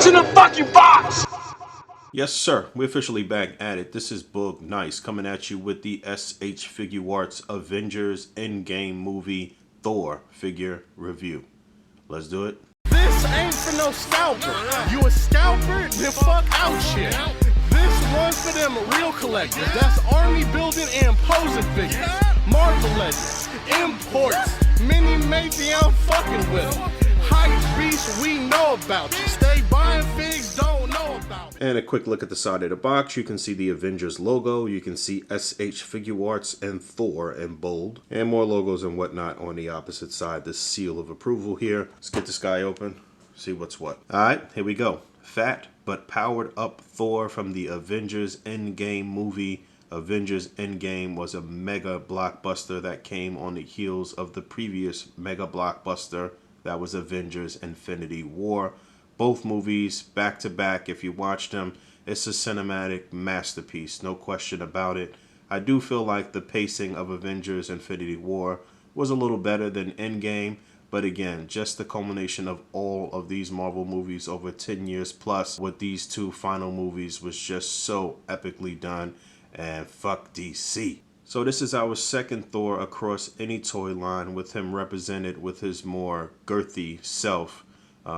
What's in the fucking box? Yes, sir. We're officially back at it. This is Boog Nice coming at you with the S.H.Figuarts Avengers Endgame movie Thor figure review. Let's do it. This ain't for no scalper. You a scalper? Then fuck out shit. This one's for them real collectors. That's army building and posing figures. Marvel Legends, imports, mini Mafex fucking with them. Hype beast, we know about you. Stay buying figs, don't know about it. And a quick look at the side of the box. You can see the Avengers logo. You can see S.H.Figuarts and Thor in bold. And more logos and whatnot on the opposite side. The seal of approval here. Let's get this guy open. See what's what. Alright, here we go. Fat but powered up Thor from the Avengers Endgame movie. Avengers Endgame was a mega blockbuster that came on the heels of the previous mega blockbuster that was Avengers Infinity War. Both movies back to back. If you watch them, it's a cinematic masterpiece, no question about it. I do feel like the pacing of Avengers Infinity War was a little better than Endgame, but again, just the culmination of all of these Marvel movies over 10 years plus with these two final movies was just so epically done, and fuck DC. So this is our second Thor across any toy line, with him represented with his more girthy self.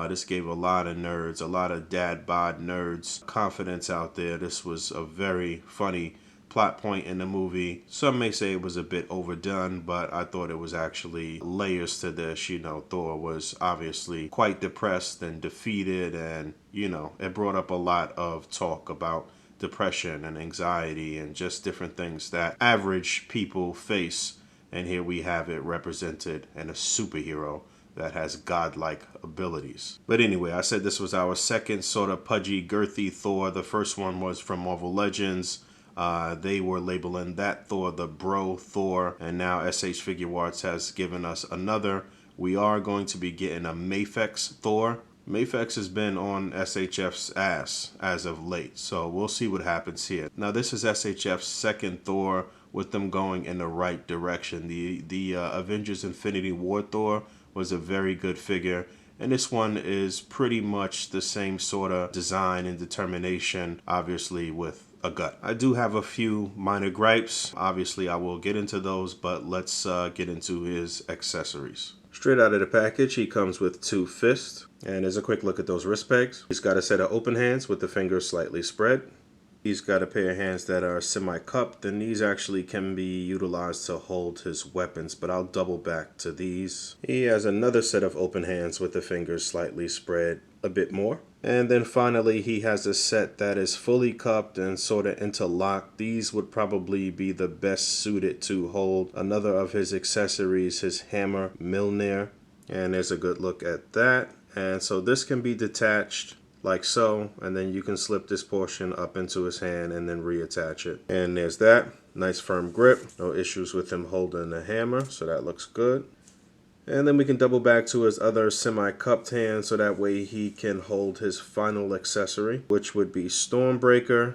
This gave a lot of nerds, a lot of dad bod nerds confidence out there. This was a very funny plot point in the movie. Some may say it was a bit overdone, but I thought it was actually layers to this. You know, Thor was obviously quite depressed and defeated, and, you know, it brought up a lot of talk about depression and anxiety and just different things that average people face. And here we have it represented in a superhero that has godlike abilities. But anyway, I said this was our second sort of pudgy, girthy Thor. The first one was from Marvel Legends. They were labeling that Thor the bro Thor, and now S.H.Figuarts has given us another. We are going to be getting a Mafex Thor. Mafex has been on SHF's ass as of late, so we'll see what happens here. Now this is SHF's second Thor, with them going in the right direction. The Avengers Infinity War Thor was a very good figure, and this one is pretty much the same sort of design and determination, obviously with a gut. I do have a few minor gripes. Obviously I will get into those, but let's get into his accessories. Straight out of the package, he comes with two fists, and there's a quick look at those wrist pegs. He's got a set of open hands with the fingers slightly spread. He's got a pair of hands that are semi-cupped, and these actually can be utilized to hold his weapons, but I'll double back to these. He has another set of open hands with the fingers slightly spread a bit more. And then finally, he has a set that is fully cupped and sort of interlocked. These would probably be the best suited to hold another of his accessories, his hammer Mjolnir. And there's a good look at that. And so this can be detached like so, and then you can slip this portion up into his hand and then reattach it. And there's that. Nice firm grip. No issues with him holding the hammer, so that looks good. And then we can double back to his other semi-cupped hand, so that way he can hold his final accessory, which would be Stormbreaker.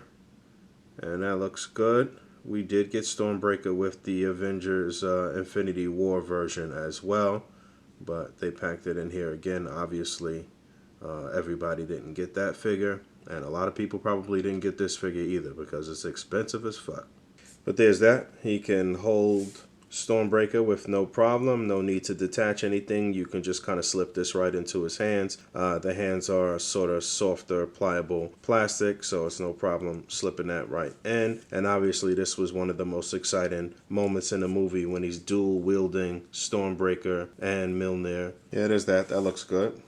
And that looks good. We did get Stormbreaker with the Avengers Infinity War version as well, but they packed it in here again. Obviously, everybody didn't get that figure, and a lot of people probably didn't get this figure either because it's expensive as fuck. But there's that. He can hold Stormbreaker with no problem. No need to detach anything. You can just kind of slip this right into his hands. The hands are sort of softer, pliable plastic, so it's no problem slipping that right in. And obviously this was one of the most exciting moments in the movie when he's dual wielding Stormbreaker and Mjolnir. Yeah, there's that. That looks good.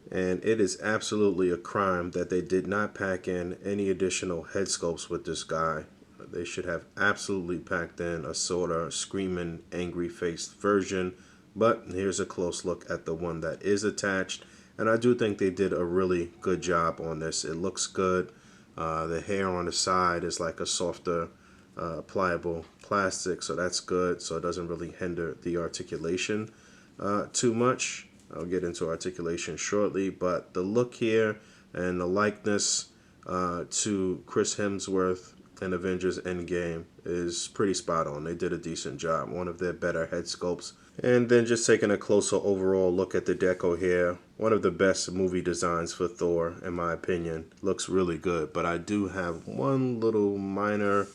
And it is absolutely a crime that they did not pack in any additional head sculpts with this guy. They should have absolutely packed in a sort of screaming, angry-faced version. But here's a close look at the one that is attached. And I do think they did a really good job on this. It looks good. The hair on the side is like a softer, pliable plastic, so that's good. So it doesn't really hinder the articulation too much. I'll get into articulation shortly, but the look here and the likeness to Chris Hemsworth in Avengers Endgame is pretty spot on. They did a decent job. One of their better head sculpts And then just taking a closer overall look at the deco here. One of the best movie designs for Thor, in my opinion. Looks really good, but I do have one little minor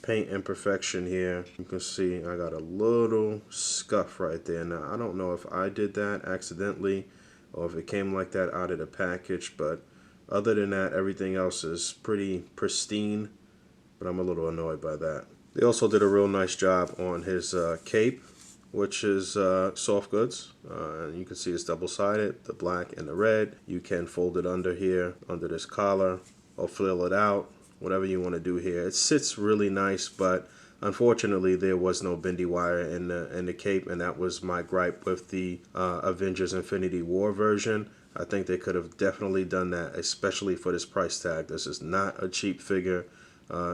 paint imperfection here. You can see I got a little scuff right there. Now, I don't know if I did that accidentally or if it came like that out of the package, but other than that, everything else is pretty pristine, but I'm a little annoyed by that. They also did a real nice job on his cape, which is soft goods. You can see it's double-sided, the black and the red. You can fold it under here, under this collar, or flail it out, whatever you want to do here. It sits really nice, but unfortunately there was no bendy wire in the cape, and that was my gripe with the Avengers Infinity War version. I think they could have definitely done that, especially for this price tag. This is not a cheap figure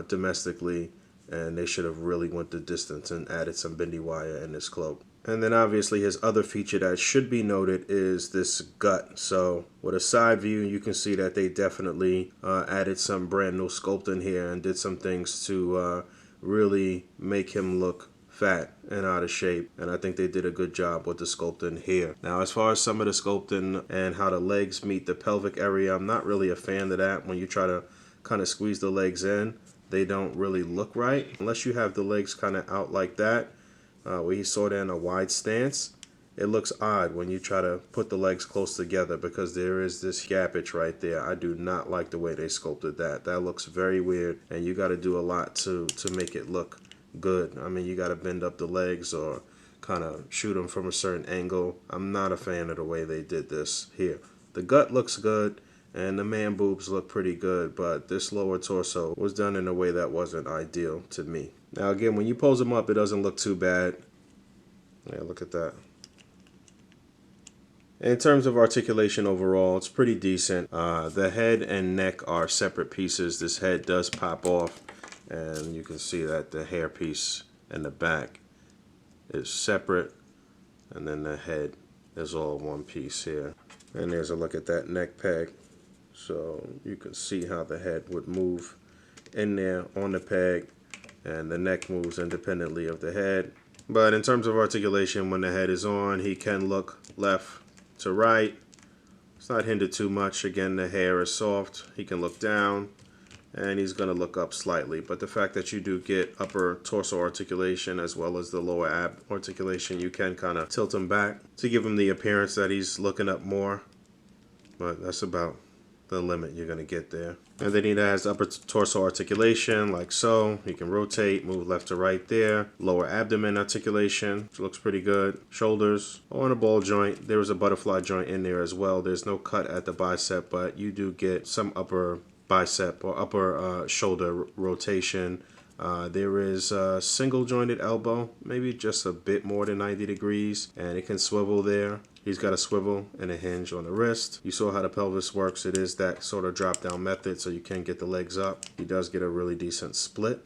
domestically, and they should have really went the distance and added some bendy wire in this cloak. And then obviously his other feature that should be noted is this gut. So with a side view, you can see that they definitely added some brand new sculpting here and did some things to really make him look fat and out of shape, and I think they did a good job with the sculpting here. Now, as far as some of the sculpting and how the legs meet the pelvic area, I'm not really a fan of that. When you try to kind of squeeze the legs in, they don't really look right unless you have the legs kind of out like that, where you sort of in a wide stance. It looks odd when you try to put the legs close together because there is this gappage right there. I do not like the way they sculpted that. That looks very weird, and you got to do a lot to make it look good. I mean, you got to bend up the legs or kind of shoot them from a certain angle. I'm not a fan of the way they did this here. The gut looks good and the man boobs look pretty good, but this lower torso was done in a way that wasn't ideal to me. Now again, when you pose them up, it doesn't look too bad. Yeah, look at that. In terms of articulation overall, it's pretty decent. The head and neck are separate pieces. This head does pop off, and you can see that the hair piece in the back is separate, and then the head is all one piece here. And there's a look at that neck peg. So you can see how the head would move in there on the peg, and the neck moves independently of the head. But in terms of articulation, when the head is on, he can look left to right. It's not hindered too much. Again, the hair is soft. He can look down, and he's going to look up slightly. But the fact that you do get upper torso articulation as well as the lower ab articulation, you can kind of tilt him back to give him the appearance that he's looking up more. But that's about the limit you're going to get there. And then he has upper torso articulation like so. He can rotate, move left to right there. Lower abdomen articulation, which looks pretty good. Shoulders on a ball joint. There was a butterfly joint in there as well. There's no cut at the bicep, but you do get some upper bicep or upper shoulder rotation. There is a single jointed elbow, maybe just a bit more than 90 degrees, and it can swivel there. He's got a swivel and a hinge on the wrist. You saw how the pelvis works. It is that sort of drop down method, so you can get the legs up. He does get a really decent split.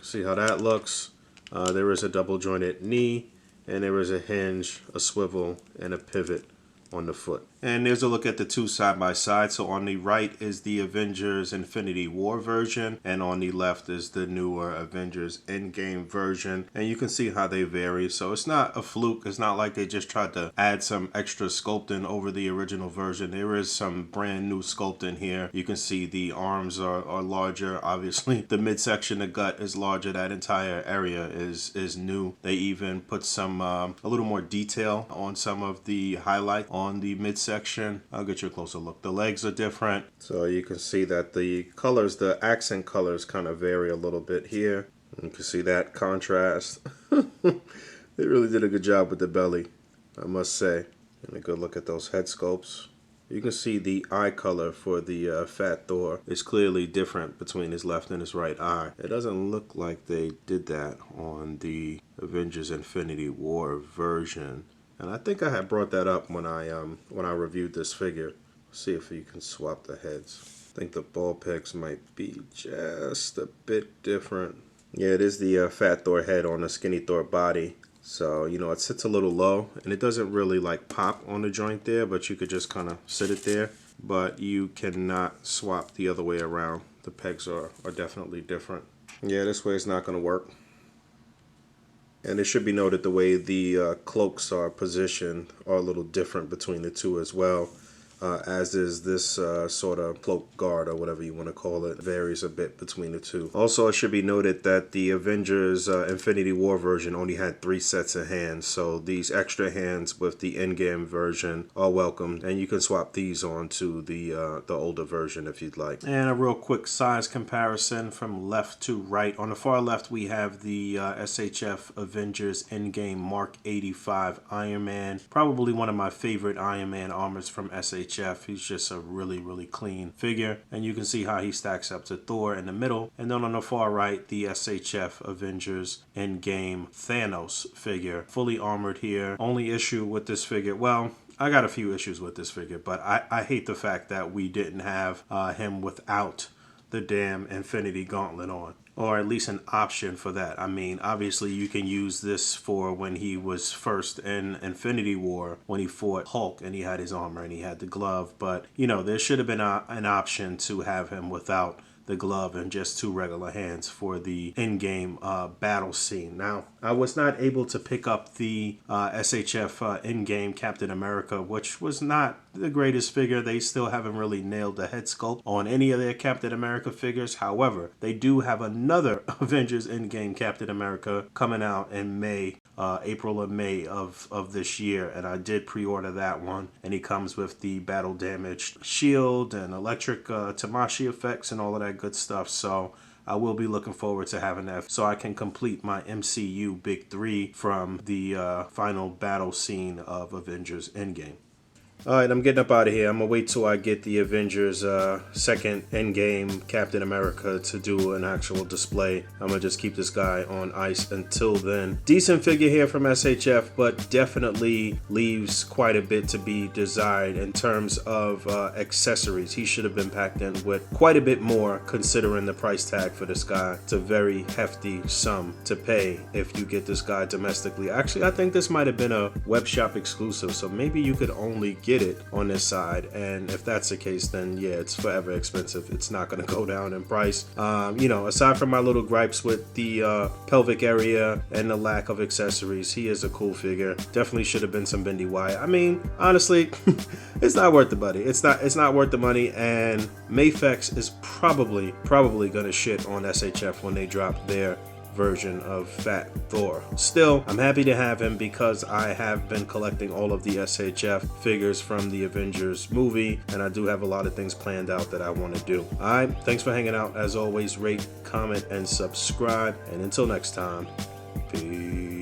See how that looks. There is a double jointed knee, and there is a hinge, a swivel, and a pivot on the foot. And there's a look at the two side by side. So on the right is the Avengers Infinity War version, and on the left is the newer Avengers Endgame version. And you can see how they vary. So it's not a fluke. It's not like they just tried to add some extra sculpting over the original version. There is some brand new sculpting here. You can see the arms are larger. Obviously, the midsection, the gut is larger. That entire area is new. They even put some a little more detail on some of the highlight on the midsection. I'll get you a closer look. The legs are different, so you can see that the colors, the accent colors, kind of vary a little bit here. You can see that contrast. They really did a good job with the belly, I must say. And a good look at those head sculpts. You can see the eye color for the Fat Thor is clearly different between his left and his right eye. It doesn't look like they did that on the Avengers Infinity War version. And I think I had brought that up when I reviewed this figure. See if you can swap the heads. I think the ball pegs might be just a bit different. Yeah, it is the Fat Thor head on the Skinny Thor body. So, you know, it sits a little low, and it doesn't really like pop on the joint there, but you could just kind of sit it there. But you cannot swap the other way around. The pegs are definitely different. Yeah, this way it's not going to work. And it should be noted the way the cloaks are positioned are a little different between the two as well. As is this sort of cloak guard or whatever you want to call it. Varies a bit between the two. Also, it should be noted that the Avengers Infinity War version only had 3 sets of hands, so these extra hands with the Endgame version are welcome, and you can swap these on to the older version if you'd like. And a real quick size comparison from left to right. On the far left, we have the SHF Avengers Endgame Mark 85 Iron Man. Probably one of my favorite Iron Man armors from SHF. He's just a really clean figure, and you can see how he stacks up to Thor in the middle. And then on the far right, the SHF Avengers Endgame Thanos figure, fully armored here. Only issue with this figure, well, I got a few issues with this figure, but I hate the fact that we didn't have him without the damn Infinity Gauntlet on. Or at least an option for that. I mean, obviously you can use this for when he was first in Infinity War, when he fought Hulk and he had his armor and he had the glove. But, you know, there should have been an option to have him without the glove and just 2 regular hands for the in-game battle scene. Now, I was not able to pick up the SHF in-game Captain America, which was not the greatest figure. They still haven't really nailed the head sculpt on any of their Captain America figures. However, they do have another Avengers in-game Captain America coming out in May. April or May of this year, and I did pre-order that one, and he comes with the battle damaged shield and electric Tamashii effects and all of that good stuff. So I will be looking forward to having that so I can complete my MCU Big 3 from the final battle scene of Avengers Endgame. Alright, I'm getting up out of here. I'm gonna wait till I get the Avengers second Endgame Captain America to do an actual display. I'm gonna just keep this guy on ice until then. Decent figure here from SHF, but definitely leaves quite a bit to be desired in terms of accessories. He should have been packed in with quite a bit more considering the price tag for this guy. It's a very hefty sum to pay if you get this guy domestically. Actually, I think this might have been a web shop exclusive, so maybe you could only get it on this side, and if that's the case, then yeah, it's forever expensive. It's not going to go down in price. You know, aside from my little gripes with the pelvic area and the lack of accessories, he is a cool figure. Definitely should have been some bendy wire. I mean, honestly, it's not worth the money. It's not worth the money, and Mafex is probably going to shit on SHF when they drop their version of Fat Thor. Still, I'm happy to have him because I have been collecting all of the SHF figures from the Avengers movie, and I do have a lot of things planned out that I want to do. Alright, thanks for hanging out. As always, rate, comment, and subscribe. And until next time, peace.